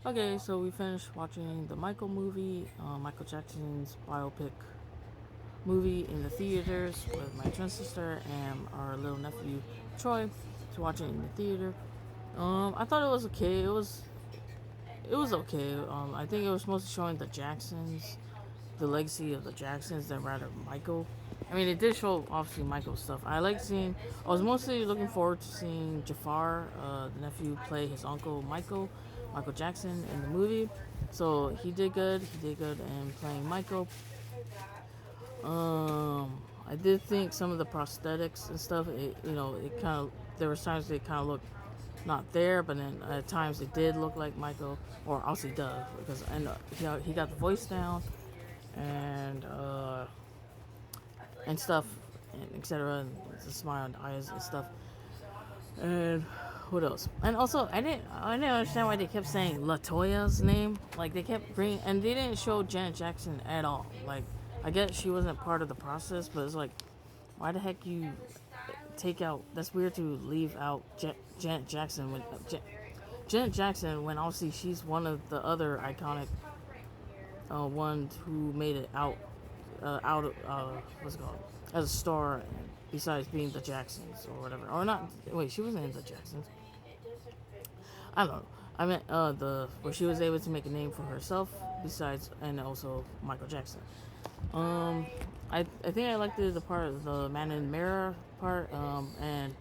Okay, so we finished watching the Michael movie, Michael Jackson's biopic movie in the theaters with my twin sister and our little nephew Troy to watch it in the theater. I thought it was okay. It was okay. I think it was mostly showing the Jacksons, the legacy of the Jacksons, than rather Michael. I mean, it did show obviously Michael's stuff. I like seeing. I was mostly looking forward to seeing Jafar, the nephew, play his uncle Michael Jackson, in the movie. So he did good. He did good in playing Michael. I did think some of the prosthetics and stuff. It kind of, there was times they kind of looked not there, but then at times it did look like Michael, or Aussie Dove, because he got the voice down, and and stuff, and etc. And the smile on the eyes and stuff. And what else? And also, I didn't understand why they kept saying Latoya's name. Like they kept bringing, and they didn't show Janet Jackson at all. Like I guess she wasn't part of the process, but it's like, why the heck you take out? That's weird to leave out Janet Jackson Janet Jackson, when obviously she's one of the other iconic ones who made it out of what's it called, as a star, besides being the Jacksons or whatever, or not. Wait, she wasn't in the Jacksons. I don't know. I meant the where she was able to make a name for herself besides, and also Michael Jackson. Um, I think I liked the part of the Man in the Mirror part, and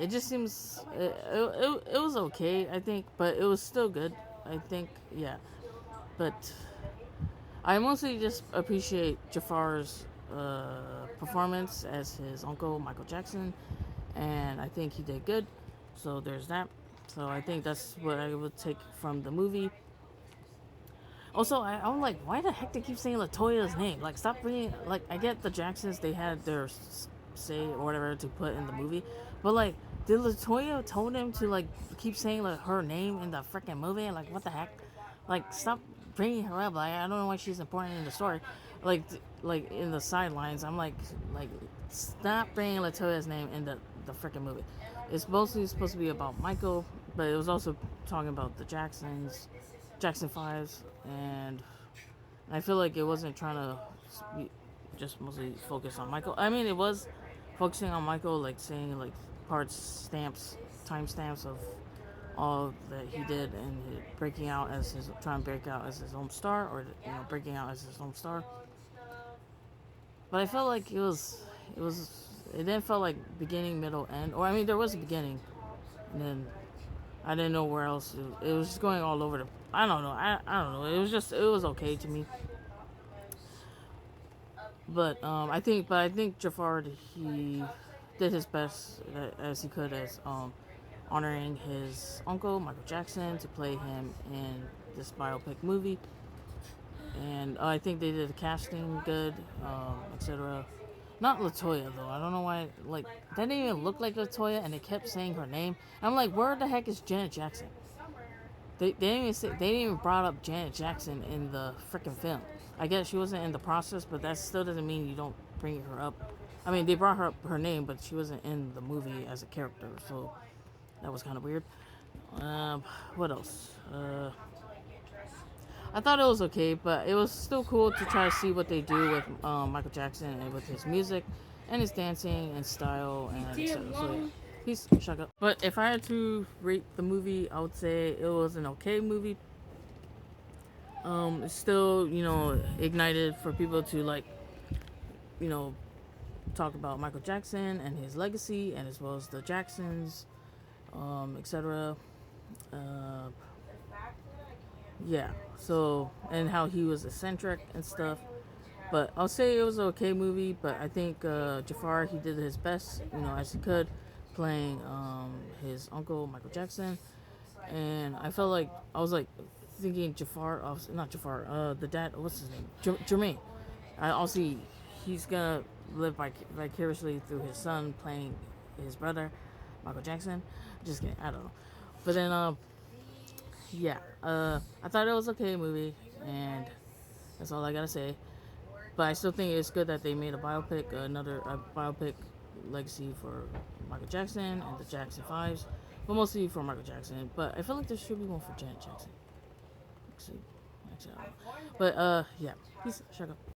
it just seems it was okay, I think, but it was still good. I think, yeah, but I mostly just appreciate Jafar's performance as his uncle Michael Jackson, and I think he did good. So there's that. So I think that's what I would take from the movie. Also, I'm like, why the heck they keep saying Latoya's name? Like, stop bringing. Like, I get the Jacksons; they had their say or whatever to put in the movie, but like, did Latoya told him to like keep saying like her name in the freaking movie? Like, what the heck? Like, stop bringing her up. Like, I don't know why she's important in the story. Like, like in the sidelines, I'm like, stop bringing Latoya's name in the freaking movie. It's mostly supposed to be about Michael, but it was also talking about the Jacksons, Jackson Fives, and I feel like it wasn't trying to just mostly focus on Michael. I mean, it was focusing on Michael, like saying like parts, stamps, timestamps of all that he did, and breaking out as his, trying to break out as his own star, or breaking out as his own star. But I felt like it didn't feel like beginning, middle, end. Or I mean, there was a beginning, and then I didn't know where else. It was just going all over the. I don't know. I don't know. It was okay to me. But I think Jafar, he did his best as he could, as honoring his uncle Michael Jackson, to play him in this biopic movie. And I think they did the casting good, etc. Not Latoya though. I don't know why. Like, that didn't even look like Latoya, and they kept saying her name. I'm like, where the heck is Janet Jackson? They didn't even brought up Janet Jackson in the freaking film. I guess she wasn't in the process, but that still doesn't mean you don't bring her up. I mean, they brought her up her name, but she wasn't in the movie as a character, so that was kind of weird. What else? I thought it was okay, but it was still cool to try to see what they do with Michael Jackson and with his music and his dancing and style and etc. So yeah, he's shut up. But if I had to rate the movie, I would say it was an okay movie. It's still, ignited for people to like, you know, talk about Michael Jackson and his legacy, and as well as the Jacksons, etc. Uh, yeah. So, and how he was eccentric and stuff. But I'll say it was an okay movie. But I think Jafar, he did his best, as he could, playing his uncle Michael Jackson. And I felt like I was like thinking Jafar, not Jafar, the dad. What's his name? Jermaine. I also, he's gonna live vicariously through his son playing his brother, Michael Jackson. Just kidding. I don't know. But then, yeah, I thought it was okay movie, and that's all I gotta say. But I still think it's good that they made a biopic, another biopic legacy for Michael Jackson and the Jackson Fives, but mostly for Michael Jackson. But I feel like there should be one for Janet Jackson. Actually, I don't know. But yeah, peace. Shut up.